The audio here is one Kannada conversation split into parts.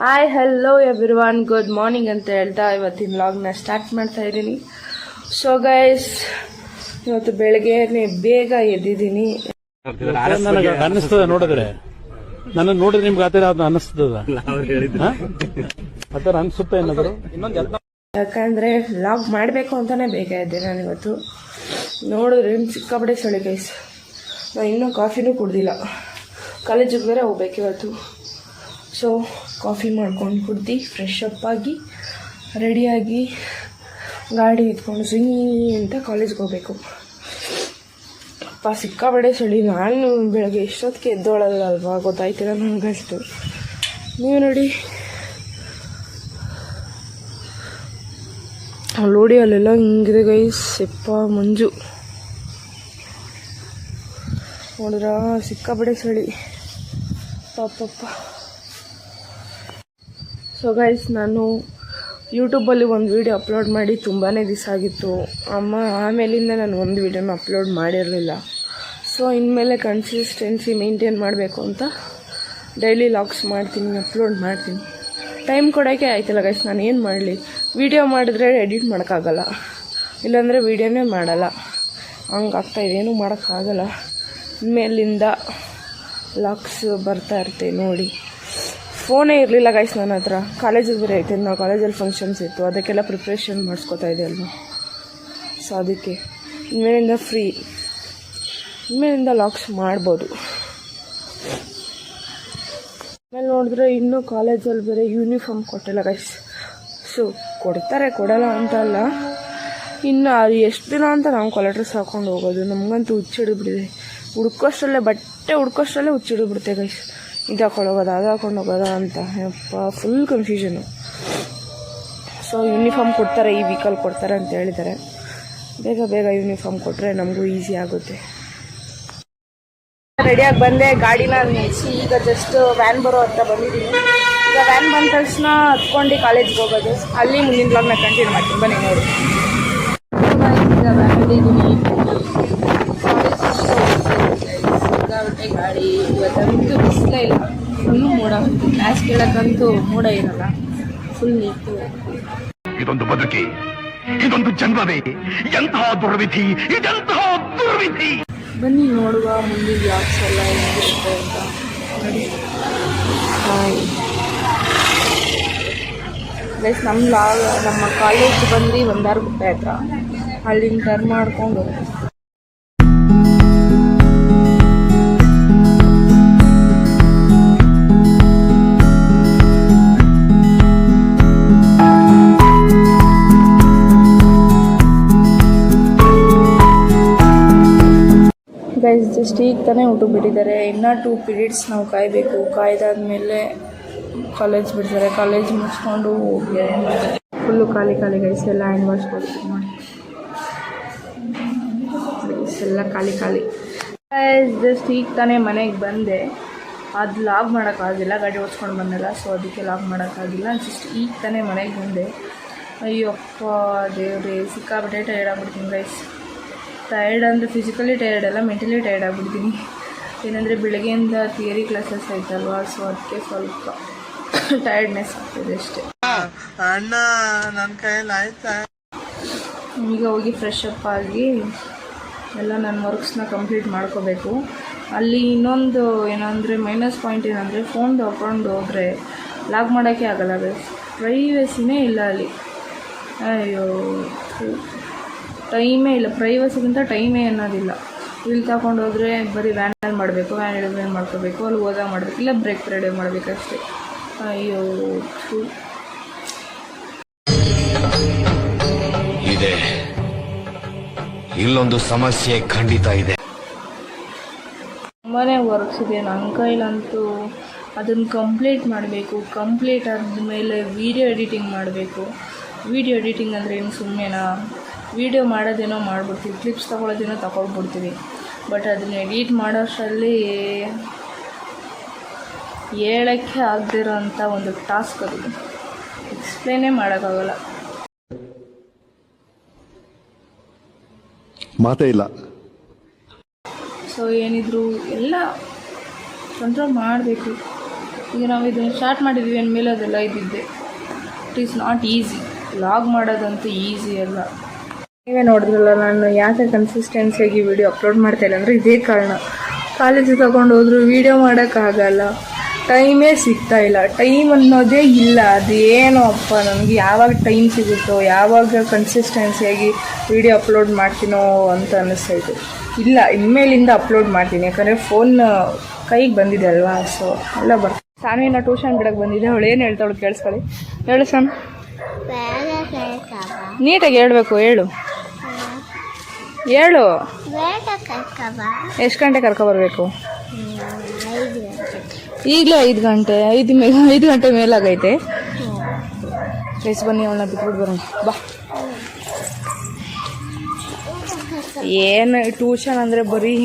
Hi hello everyone, good morning ಅಂತ ಹೇಳ್ತಾ ಇವತ್ತಿನ ವ್ಲಾಗ್ನ ಸ್ಟಾರ್ಟ್ ಮಾಡ್ತಾ ಇದ್ದೀನಿ. ಸೊ ಗೈಸ್, ಇವತ್ತು ಬೆಳಗ್ಗೆ ಬೇಗ ಎದ್ದಿದ್ದೀನಿ. ಅನ್ನಿಸ್ತದ ನೋಡಿದ್ರೆ, ನನ್ನ ನೋಡಿದ್ರೆ ನಿಮ್ಗೆ ಆತರ ಅನ್ನಿಸ್ತದ ಆತರ ಅನ್ಸುತ್ತೆ ಏನಾದ್ರು. ಯಾಕಂದ್ರೆ ವ್ಲಾಗ್ ಮಾಡಬೇಕು ಅಂತಾನೆ ಬೇಗ ಎದ್ದೆ ನಾನು ಇವತ್ತು. ನೋಡಿದ್ರೆ ಸಿಕ್ಕಾಪಟ್ಟೆ ಚಳಿ ಗೈಸ್. ನಾನು ಇನ್ನೂ ಕಾಫಿನೂ ಕುಡ್ದಿಲ್ಲ, ಕಾಲೇಜಿಗೆ ಬೇರೆ ಹೋಗ್ಬೇಕು ಇವತ್ತು. ಸೊ ಕಾಫಿ ಮಾಡ್ಕೊಂಡು ಕುಡ್ದು ಫ್ರೆಶ್ ಅಪ್ ಆಗಿ ರೆಡಿಯಾಗಿ ಗಾಡಿ ಎತ್ಕೊಂಡು ಸಿಂಗಿ ಅಂತ ಕಾಲೇಜ್ಗೆ ಹೋಗ್ಬೇಕು. ಅಪ್ಪ ಸಿಕ್ಕಾಪಟ್ಟೆ ಚಳಿ. ನಾನು ಬೆಳಗ್ಗೆ ಎಷ್ಟೊತ್ತಿಗೆ ಎದ್ದೋಳಲ್ಲ ಅಲ್ವಾ, ಗೊತ್ತಾಯ್ತಿಲ್ಲ ನನಗಷ್ಟು. ನೀವು ನೋಡಿ ನೋಡಿ ಅಲ್ಲೆಲ್ಲ ಹಿಂಗಿದೆ ಗೈಸ್. ಎಪ್ಪ ಮಂಜು ನೋಡಿದ್ರ ಸಿಕ್ಕಾಪಟ್ಟೆ ಚಳಿ ಪಾಪಪ್ಪ. ಸೊ ಗೈಸ್, ನಾನು ಯೂಟ್ಯೂಬಲ್ಲಿ ಒಂದು ವೀಡಿಯೋ ಅಪ್ಲೋಡ್ ಮಾಡಿ ತುಂಬಾ ದಿವಸ ಆಗಿತ್ತು. ಆಮೇಲಿಂದ ನಾನು ಒಂದು ವೀಡಿಯೋನ ಅಪ್ಲೋಡ್ ಮಾಡಿರಲಿಲ್ಲ. ಸೊ ಇನ್ಮೇಲೆ ಕನ್ಸಿಸ್ಟೆನ್ಸಿ ಮೇಂಟೈನ್ ಮಾಡಬೇಕು ಅಂತ ಡೈಲಿ ಲಾಗ್ಸ್ ಮಾಡ್ತೀನಿ, ಅಪ್ಲೋಡ್ ಮಾಡ್ತೀನಿ. ಟೈಮ್ ಕೊಡೋಕ್ಕೆ ಆಯ್ತಲ್ಲ ಗೈಸ್, ನಾನು ಏನು ಮಾಡಲಿ. ವೀಡಿಯೋ ಮಾಡಿದ್ರೆ ಎಡಿಟ್ ಮಾಡೋಕ್ಕಾಗಲ್ಲ, ಇಲ್ಲಾಂದರೆ ವೀಡಿಯೋನೇ ಮಾಡಲ್ಲ. ಹಂಗಾಗ್ತಾಯಿದೆ, ಏನೂ ಮಾಡೋಕ್ಕಾಗಲ್ಲ. ಇನ್ಮೇಲಿಂದ ಲಾಗ್ಸ್ ಬರ್ತಾ ಇರ್ತೆ ನೋಡಿ. ಫೋನೇ ಇರಲಿಲ್ಲ ಗೈಸ್ ನನ್ನ ಹತ್ರ. ಕಾಲೇಜಿಗೆ ಬೇರೆ ಐತೆ, ನಾವು ಕಾಲೇಜಲ್ಲಿ ಫಂಕ್ಷನ್ಸ್ ಇತ್ತು, ಅದಕ್ಕೆಲ್ಲ ಪ್ರಿಪ್ರೇಷನ್ ಮಾಡಿಸ್ಕೊತಾ ಇದೆ ಅಲ್ವಾ. ಸೊ ಅದಕ್ಕೆ ಇನ್ಮೇಲಿಂದ ಫ್ರೀ, ಇನ್ಮೇಲಿಂದ ಲಾಗ್ಸ್ ಮಾಡ್ಬೋದು. ಆಮೇಲೆ ನೋಡಿದ್ರೆ ಇನ್ನೂ ಕಾಲೇಜಲ್ಲಿ ಬೇರೆ ಯೂನಿಫಾರ್ಮ್ ಕೊಟ್ಟಿಲ್ಲ ಗೈಸ್. ಸೊ ಕೊಡಲ್ಲ ಅಂತ ಅಲ್ಲ, ಇನ್ನು ಅದು ಎಷ್ಟು ದಿನ ಅಂತ ನಾವು ಕಾಲೇಜ್ ಡ್ರೆಸ್ ಹಾಕ್ಕೊಂಡು ಹೋಗೋದು. ನಮಗಂತೂ ಹುಚ್ಚಿಡಿಬಿಟ್ಟಿದೆ. ಬಟ್ಟೆ ಹುಡ್ಕೋಷ್ಟರಲ್ಲೇ ಹುಚ್ಚಿಡಿಬಿಡುತ್ತೆ ಗೈಸ್. ಇದು ಹಾಕೊಂಡು ಹೋಗೋದ, ಅದು ಹಾಕೊಂಡು ಹೋಗೋದ ಅಂತ ಯಪ್ಪ, ಫುಲ್ ಕನ್ಫ್ಯೂಷನು. ಸೊ ಯೂನಿಫಾರ್ಮ್ ಕೊಡ್ತಾರೆ, ಈ ವೀಕಲ್ಲಿ ಕೊಡ್ತಾರೆ ಅಂತ ಹೇಳಿದ್ದಾರೆ. ಬೇಗ ಯೂನಿಫಾರ್ಮ್ ಕೊಟ್ಟರೆ ನಮಗೂ ಈಸಿ ಆಗುತ್ತೆ. ರೆಡಿಯಾಗಿ ಬಂದೆ, ಗಾಡಿನ ನಿಲ್ಲಿಸಿ ಈಗ ಜಸ್ಟ್ ವ್ಯಾನ್ ಬರೋ ಹತ್ರ ಬಂದಿದ್ದೀನಿ. ಈಗ ವ್ಯಾನ್ ಬಂದ ತಕ್ಷಣ ಹತ್ಕೊಂಡು ಕಾಲೇಜ್ಗೆ ಹೋಗೋದು. ಅಲ್ಲಿ ಮುಂದಿನ ಬ್ಲಾಗ್ನ ಕಂಟಿನ್ಯೂ ಮಾಡ್ತೀನಿ, ಬನ್ನಿ ನೋಡಿ. ಈಗ ವ್ಯಾನ್ ಇದ್ದೀನಿ, ಗಾಡಿ ಇವತ್ತಂತೂ ಬಿಸಿಲೇ ಇಲ್ಲ, ಫುಲ್ ಮೋಡ. ಕ್ಲಾಸ್ ಕೇಳಕ್ಕಂತೂ ಮೋಡ ಇರಲ್ಲ, ಫುಲ್ ನೀಟು. ಇದೊಂದು ಬದುಕಿ, ಇದೊಂದು ಜನ್ಮವೇ, ಎಂತಹ ದುರ್ವಿಧಿ, ಇದೆಂತಹ ದುರ್ವಿಧಿ. ಬನ್ನಿ ನೋಡುವ ಮುಂದಿನ ಬ್ಲಾಗ್ಸ್ ಎಲ್ಲ ಹೆಂಗಿರುತ್ತೆ ಅಂತ ನೋಡಿ. ಪ್ಲಸ್ ನಮ್ಮ ಕಾಲೇಜ್ ಬಂದು ಒಂದಾರ್ಗುಪ್ಪೆ ಹತ್ರ, ಅಲ್ಲಿಂದ ಟರ್ನ್ ಮಾಡ್ಕೊಂಡು ಗೈಸ್. ಜಸ್ಟ್ ಈಗ ತಾನೇ ಊಟಕ್ಕೆ ಬಿಟ್ಟಿದ್ದಾರೆ. ಇನ್ನೂ 2 ಪೀರಿಯಡ್ಸ್ ನಾವು ಕಾಯಬೇಕು. ಕಾಯ್ದಾದ್ಮೇಲೆ ಕಾಲೇಜ್ ಬಿಡ್ತಾರೆ. ಕಾಲೇಜ್ ಮುಗಿಸ್ಕೊಂಡು ಫುಲ್ಲು ಖಾಲಿ ಗೈಸ್. ಎಲ್ಲ ಹ್ಯಾಂಡ್ ವಾಶ್ ಕೊಡ್ತೀವಿ ನೋಡಿ, ಎಲ್ಲ ಖಾಲಿ. ಗೈಸ್ ಜಸ್ಟ್ ಈಗ ತಾನೇ ಮನೆಗೆ ಬಂದೆ. ಅದು ಲಾಗ್ ಮಾಡೋಕ್ಕಾಗಿಲ್ಲ, ಗಾಡಿ ಓಡಿಸ್ಕೊಂಡು ಬಂದಲ್ಲ, ಸೊ ಅದಕ್ಕೆ ಲಾಗ್ ಮಾಡೋಕ್ಕಾಗಿಲ್ಲ. ಜಸ್ಟ್ ಈಗ ತಾನೇ ಮನೆಗೆ ಬಂದೆ. ಅಯ್ಯಪ್ಪ ದೇವ್ರೆ, ಸಿಕ್ಕಾಪಟ್ಟೆ ಟೈರ್ಡ್ ಆಗ್ಬಿಡ್ತೀನಿ ಗೈಸ್. ಟೈರ್ಡ್ ಅಂದರೆ ಫಿಸಿಕಲಿ ಟೈರ್ಡ್ ಅಲ್ಲ, ಮೆಂಟಲಿ ಟೈರ್ಡ್ ಆಗ್ಬಿಡ್ತೀನಿ. ಏನಂದರೆ ಬೆಳಗ್ಗೆಯಿಂದ ಥಿಯರಿ ಕ್ಲಾಸಸ್ ಆಯ್ತಲ್ವಾ, ಸೊ ಅದಕ್ಕೆ ಸ್ವಲ್ಪ ಟೈರ್ಡ್ನೆಸ್ ಆಗ್ತದೆ ಅಷ್ಟೇ. ಅಣ್ಣ ನನ್ನ ಕೈಯಲ್ಲಿ ಆಯ್ತಾ. ಈಗ ಹೋಗಿ ಫ್ರೆಶ್ ಅಪ್ ಆಗಿ ಎಲ್ಲ ನನ್ನ ವರ್ಕ್ಸ್ನ ಕಂಪ್ಲೀಟ್ ಮಾಡ್ಕೋಬೇಕು. ಅಲ್ಲಿ ಇನ್ನೊಂದು ಏನಂದರೆ ಮೈನಸ್ ಪಾಯಿಂಟ್ ಏನಂದರೆ, ಫೋನ್ ತೊಗೊಂಡು ಹೋದರೆ ಲಾಗ್ ಮಾಡೋಕ್ಕೆ ಆಗಲ್ಲ ಗೈಸ್. ಪ್ರೈವಸಿನೇ ಇಲ್ಲ ಅಲ್ಲಿ. ಅಯ್ಯೋ, ಟೈಮೇ ಇಲ್ಲ, ಪ್ರೈವಸಿಗಿಂತ ಟೈಮೇ ಅನ್ನೋದಿಲ್ಲ. ಇಲ್ಲಿ ತಗೊಂಡು ಹೋದರೆ ಬರೀ ವ್ಯಾನಲ್ಲಿ ಮಾಡಬೇಕು, ವ್ಯಾನ್ ಹಿಡಿದ್ರೆ ಮಾಡ್ಕೋಬೇಕು, ಅಲ್ಲಿ ಹೋದಾಗ ಮಾಡಬೇಕು, ಇಲ್ಲ ಬ್ರೇಕ್ ರೆಡಿ ಮಾಡಬೇಕಷ್ಟೇ. ಅಯ್ಯೋ ಇದೆ, ಇಲ್ಲೊಂದು ಸಮಸ್ಯೆ ಖಂಡಿತ ಇದೆ. ತುಂಬಾ ವರ್ಕ್ಸ್ ಇದೆ ನನ್ನ ಕೈಲಂತೂ. ಅದನ್ನು ಕಂಪ್ಲೀಟ್ ಮಾಡಬೇಕು. ಕಂಪ್ಲೀಟ್ ಆದಮೇಲೆ ವೀಡಿಯೋ ಎಡಿಟಿಂಗ್ ಮಾಡಬೇಕು. ವೀಡಿಯೋ ಎಡಿಟಿಂಗ್ ಅಂದರೆ ಏನು ಸುಮ್ಮನೆನಾ? ವೀಡಿಯೋ ಮಾಡೋದೇನೋ ಮಾಡಿಬಿಡ್ತೀವಿ, ಕ್ಲಿಪ್ಸ್ ತೊಗೊಳೋದೇನೋ ತೊಗೊಳ್ಬಿಡ್ತೀವಿ. ಬಟ್ ಅದನ್ನ ಎಡಿಟ್ ಮಾಡೋಷ್ಟರಲ್ಲಿ ಹೇಳೋಕ್ಕೆ ಆಗದಿರೋ ಅಂಥ ಒಂದು ಟಾಸ್ಕ್ ಅದು. ಎಕ್ಸ್ಪ್ಲೇನೇ ಮಾಡೋಕ್ಕಾಗಲ್ಲ. ಮಾತೇ ಇಲ್ಲ. ಸೊ ಏನಿದ್ರು ಎಲ್ಲ ಕಂಟ್ರೋಲ್ ಮಾಡಬೇಕು. ಈಗ ನಾವು ಇದನ್ನು ಸ್ಟಾರ್ಟ್ ಮಾಡಿದ್ವಿ ಅಂದಮೇಲೆ ಅದೆಲ್ಲ ಇದ್ದಿದ್ದೆ. It is not easy. Vlog ಮಾಡೋದಂತೂ ಈಸಿ ಅಲ್ಲ. ನೀವೇ ನೋಡಿದ್ರಲ್ಲ ನಾನು ಯಾಕೆ ಕನ್ಸಿಸ್ಟೆನ್ಸಿಯಾಗಿ ವೀಡಿಯೋ ಅಪ್ಲೋಡ್ ಮಾಡ್ತಾಯಿಲ್ಲ ಅಂದರೆ ಇದೇ ಕಾರಣ. ಕಾಲೇಜಿಗೆ ತಗೊಂಡು ಹೋದ್ರು ವೀಡಿಯೋ ಮಾಡೋಕ್ಕಾಗಲ್ಲ, ಟೈಮೇ ಸಿಗ್ತಾ ಇಲ್ಲ. ಟೈಮ್ ಅನ್ನೋದೇ ಇಲ್ಲ. ಅದೇನೋ ಅಪ್ಪ ನನಗೆ ಯಾವಾಗ ಟೈಮ್ ಸಿಗುತ್ತೋ, ಯಾವಾಗ ಕನ್ಸಿಸ್ಟೆನ್ಸಿಯಾಗಿ ವೀಡಿಯೋ ಅಪ್ಲೋಡ್ ಮಾಡ್ತೀನೋ ಅಂತ ಅನ್ನಿಸ್ತೈತೆ. ಇಲ್ಲ, ಇನ್ಮೇಲಿಂದ ಅಪ್ಲೋಡ್ ಮಾಡ್ತೀನಿ, ಯಾಕಂದರೆ ಫೋನ್ ಕೈಗೆ ಬಂದಿದೆ ಅಲ್ವಾ. ಸೊ ಎಲ್ಲ ಬರ್ತೀನಿ. ಸಾನ್ವಿನ ಟ್ಯೂಷನ್ ಬಿಡಕ್ಕೆ ಬಂದಿದ್ದೆ. ಅವಳು ಏನು ಹೇಳ್ತಾವಳು ಕೇಳಿಸ್ಕೊಳ್ಳಿ. ಹೇಳು ಸಾನ್, ನೀಟಾಗಿ ಹೇಳ್ಬೇಕು. ಹೇಳು ಎಷ್ಟು ಗಂಟೆ ಕರ್ಕೊಬರ್ಬೇಕು? ಈಗಲೇ 5 ಗಂಟೆ. 5 ಗಂಟೆ ಮೇಲಾಗೈತೆ. ಪ್ಲೀಸ್ ಬನ್ನಿ, ಅವಳನ್ನ ಬಿಟ್ಬಿಟ್ಟು ಬರೋಣ ಬಾ. ಏನು ಟ್ಯೂಷನ್ ಅಂದರೆ ಬರೀ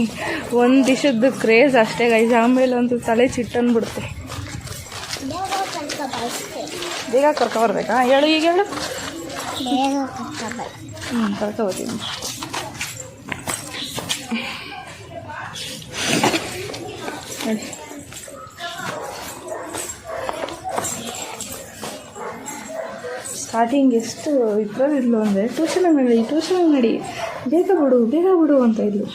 ಒಂದು ದಿವಸದ ಕ್ರೇಜ್ ಅಷ್ಟೇ ಗೈಸ್. ಆಮೇಲೆ ಒಂದು ತಲೆ ಚಿಟ್ಟನ್ಬಿಡುತ್ತೆ. ಬೇಗ ಕರ್ಕೊಬರ್ಬೇಕಾ? ಹೇಳು, ಈಗ ಹೇಳು. ಕರ್ಕೊಬರ್ತೀನಿ. ಸ್ಟಾರ್ಟಿಂಗ್ ಎಷ್ಟು ಇದ್ರಲ್ಲಿದ್ಲು ಅಂದರೆ ಟ್ಯೂಷನಾಗಿ ನಡಿ ಬೇಗ ಬಿಡು ಅಂತ ಇದ್ಲು.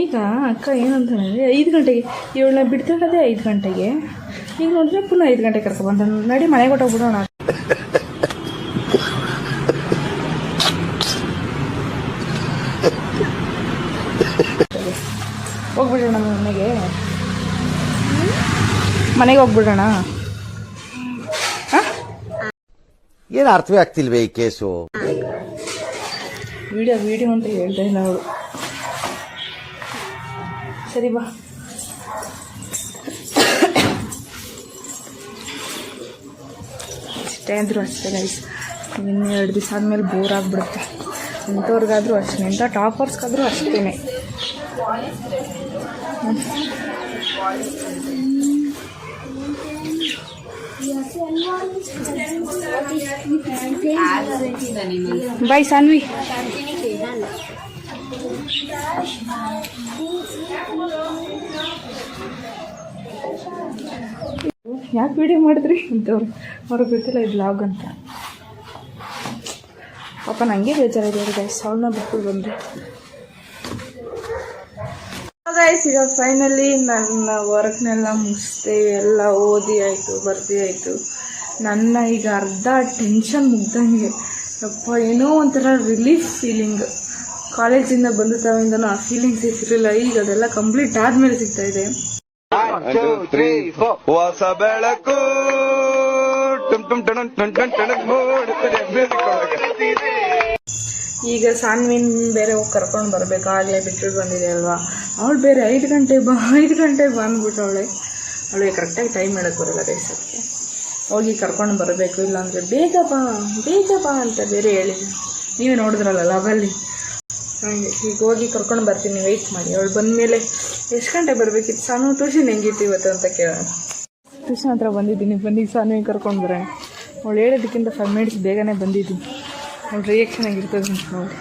ಈಗ ಅಕ್ಕ ಏನಂತಾನೆ 5 ಗಂಟೆಗೆ ಇವಳನ್ನ ಬಿಡ್ತಾಳದೇ 5 ಗಂಟೆಗೆ. ಈಗ ನೋಡಿದ್ರೆ ಪುನಃ 5 ಗಂಟೆಗೆ ಕರ್ಕೊಬಂತ ನಡಿ ಮನೆಗೆ ಹೊಟ್ಟೋಗ್ಬಿಡೋಣ. ಹೋಗ್ಬಿಡೋಣ ಮನೆಗೆ ಹೋಗ್ಬಿಡೋಣ. ಏನು ಅರ್ಥವೇ ಆಗ್ತಿಲ್ವೇ ಈ ಕೇಸು? ವಿಡಿಯೋ ಅಂತ ಹೇಳ್ತಾ ಇಲ್ಲ ಅವಳು. ಸರಿ ಬಾ. ಅಷ್ಟೇ ಅಂದರೂ ಅಷ್ಟೇ ಗೈಸ್. ಇನ್ನು 2 ದಿವಸ ಆದಮೇಲೆ ಬೋರ್ ಆಗಿಬಿಡುತ್ತೆ. ಎಂಥವ್ರಿಗಾದರೂ ಅಷ್ಟೇ, ಎಂಥ ಟಾಪರ್ಸ್ಗಾದರೂ ಅಷ್ಟೇ. ಬಾಯ್ ಸಾನ್ವಿ. ಯಾಕೆ ವಿಡಿಯೋ ಮಾಡಿದ್ರಿ ಅಂತವ್ರು? ಅವ್ರಿಗೆ ಗೊತ್ತಿಲ್ಲ ಇದು ವ್ಲಾಗ್ ಅಂತ. ಪಾಪ ನನಗೆ ಬೇಜಾರಿದೆ ಗೈಸ್. ಅವಳನ್ನ ಬಿಟ್ಟು ಬಂದರೆ ಗೈಸ್. ಈಗ ಫೈನಲಿ ನನ್ನ ವರ್ಕ್ನೆಲ್ಲ ಮುಗಿಸ್ದೆ, ಎಲ್ಲ ಓದಿ ಆಯಿತು, ಬರ್ದಿ ಆಯಿತು. ನನ್ನ ಈಗ ಅರ್ಧ ಟೆನ್ಷನ್ ಮುಗ್ದಂಗೆ. ಯಪ್ಪ, ಏನೋ ಒಂಥರ ರಿಲೀಫ್ ಫೀಲಿಂಗ್. ಕಾಲೇಜಿಂದ ಬಂದ ತವಿಂದನೂ ಆ ಫೀಲಿಂಗ್ಸ್ ಇರಲಿಲ್ಲ. ಈಗ ಅದೆಲ್ಲ ಕಂಪ್ಲೀಟ್ ಆದಮೇಲೆ ಸಿಗ್ತಾ ಇದೆ. ಹೊಸ ಬೆಳಕು ಈಗ ಸಾನ್ವಿನ್ ಬೇರೆ ಹೋಗಿ ಕರ್ಕೊಂಡು ಬರಬೇಕು. ಆಗಲೇ ಬಿಟ್ಟು ಬಂದಿದೆ ಅಲ್ವಾ. ಅವಳು ಬೇರೆ 5 ಗಂಟೆಗೆ ಬಂದ್ಬಿಟ್ಟು ಅವಳಿಗೆ ಕರೆಕ್ಟಾಗಿ ಟೈಮ್ ಹೇಳಕ್ಕೆ ಬರೋಲ್ಲ ಗೈಸ್. ಅದಕ್ಕೆ ಹೋಗಿ ಕರ್ಕೊಂಡು ಬರಬೇಕು. ಇಲ್ಲಾಂದರೆ ಬೇಗ ಬಾ ಅಂತ ಬೇರೆ ಹೇಳಿದ್ವಿ. ನೀವೇ ನೋಡಿದ್ರಲ್ಲ ಲಾಗಲ್ಲಿ. ಹಾಗೆ ಈಗ ಹೋಗಿ ಕರ್ಕೊಂಡು ಬರ್ತೀನಿ, ವೆಯ್ಟ್ ಮಾಡಿ. ಅವಳು ಬಂದಮೇಲೆ ಎಷ್ಟು ಗಂಟೆ ಬರಬೇಕಿತ್ತು? ಸಾನು ಟ್ಯೂಷನ್ ಹೆಂಗಿತ್ತು ಇವತ್ತು ಅಂತ ಕೇಳೋಣ. ಟ್ಯೂಷನ್ ಹತ್ರ ಬಂದಿದ್ದೀನಿ. ಬನ್ನಿ ಸಾನ್ವಿ ಕರ್ಕೊಂಡು ಬರೋಣ. ಅವಳು ಹೇಳೋದಕ್ಕಿಂತ 5 ಮಿನಿಟ್ಸ್ ಬೇಗನೆ ಬಂದಿದ್ದೀನಿ. ಅವಳ ರಿಯಾಕ್ಷನ್ ಆಗಿರ್ತದೆ ಅಂತ ನೋಡಿ.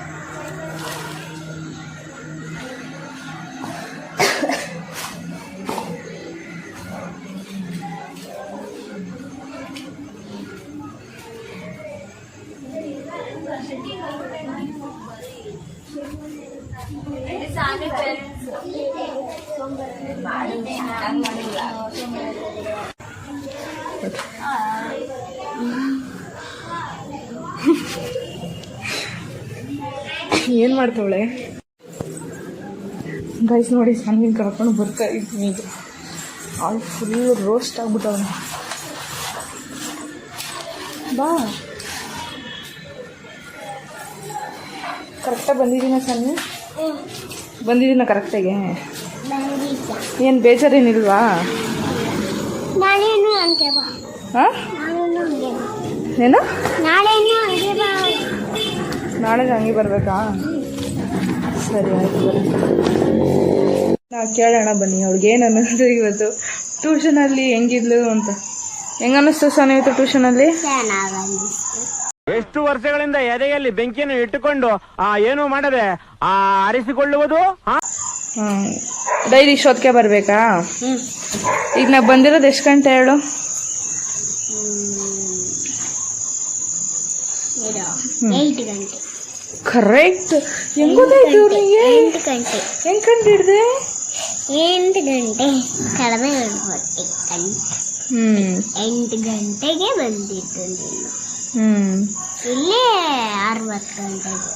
ಏನು ಮಾಡ್ತಾವಳೆ ಗೈಸ್ ನೋಡಿ. ಸಾನ್ವಿನ್ ಕರ್ಕೊಂಡು ಬರ್ತಾ ಇದ್ದೀನಿ. ಈಗ ಅವಳು ಫುಲ್ಲು ರೋಸ್ಟ್ ಆಗ್ಬಿಟ್ಟವಳು. ಬಾ, ಕರೆಕ್ಟಾಗಿ ಬಂದಿದ್ದೀನ ಸಾನ್ವಿ? ಬಂದಿದ್ದೀನ ಕರೆಕ್ಟಾಗೆ? ಏನು ಬೇಜಾರೇನಿಲ್ವಾ? ಹಾಂ, ಏನು ನಾಳೆ ಹಂಗೆ ಬರಬೇಕಾ? ಸರಿ ಆಯಿತು, ಬರೀ ನಾವು ಕೇಳೋಣ ಬನ್ನಿ. ಅವ್ಳಿಗೆ ಏನು ಅನ್ನಿಸ್ತು ಇವತ್ತು ಟ್ಯೂಷನಲ್ಲಿ ಹೆಂಗಿದ್ಲು ಅಂತ. ಹೆಂಗ ಅನ್ನಿಸ್ತು ಸಾನು ಇವತ್ತು ಟ್ಯೂಷನಲ್ಲಿ? ಎಷ್ಟು ವರ್ಷಗಳಿಂದ ಎದೆಯಲ್ಲಿ ಬೆಂಕಿಯನ್ನು ಇಟ್ಟುಕೊಂಡು ಏನು ಮಾಡದೆ ಆರಿಸಿಕೊಳ್ಳುವುದು? ಡೈಲಿ ಇಷ್ಟೊತ್ತಿಗೆ ಬರಬೇಕಾ? ಈಗ ನಾ ಬಂದಿರೋದು ಎಷ್ಟು ಗಂಟೆ ಹೇಳು? 8 ಗಂಟೆ. ಕರೆಕ್ಟ್. ಹೆಂಗ್ ಗೊತ್ತಾಯ್ತು ನಿಮಗೆ? 8 ಗಂಟೆ. ಹೆಂಗ್ ಕಂಡು ಹಿಡ್ದೆ? 8 ಗಂಟೆ ಕಡಿಮೆ 8 ಗಂಟೆಗೆ ಬಂದಿದ್ದು ನೀನು. ಇಲ್ಲೇ 60 ಗಂಟೆಗೆ.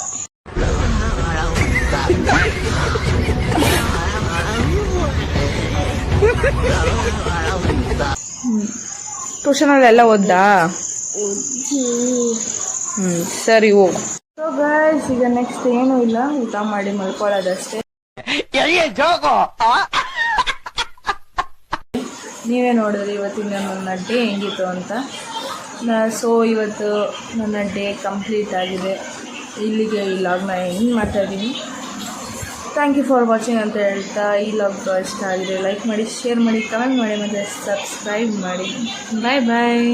ಟ್ಯೂಷನಲ್ಲೆಲ್ಲ ಓದ್ದಾ? ಉಜ್ಜಿ. ಸರಿ ಹೋಗು. ಸೊ ಗೈಸ್, ಈಗ ನೆಕ್ಸ್ಟ್ ಏನೂ ಇಲ್ಲ, ಊಟ ಮಾಡಿ ಮಲ್ಕೊಳ್ಳೋದಷ್ಟೇ. ನೀವೇ ನೋಡಿದ್ರಿ ಇವತ್ತಿನ ನನ್ನ ಡೇ ಹೆಂಗಿತ್ತು ಅಂತ. ಸೊ ಇವತ್ತು ನನ್ನ ಡೇ ಕಂಪ್ಲೀಟ್ ಆಗಿದೆ. ಇಲ್ಲಿಗೆ ಈ ಲಾಗ್ನ ಹೆಂಗೆ ಮಾತಾಡೀನಿ. ಥ್ಯಾಂಕ್ ಯು ಫಾರ್ ವಾಚಿಂಗ್ ಅಂತ ಹೇಳ್ತಾ, ಈ ಲಾಗ್ ಇಷ್ಟ ಆಗಿದೆ ಲೈಕ್ ಮಾಡಿ, ಶೇರ್ ಮಾಡಿ, ಕಮೆಂಟ್ ಮಾಡಿ ಮತ್ತು ಸಬ್ಸ್ಕ್ರೈಬ್ ಮಾಡಿ. ಬಾಯ್ ಬಾಯ್.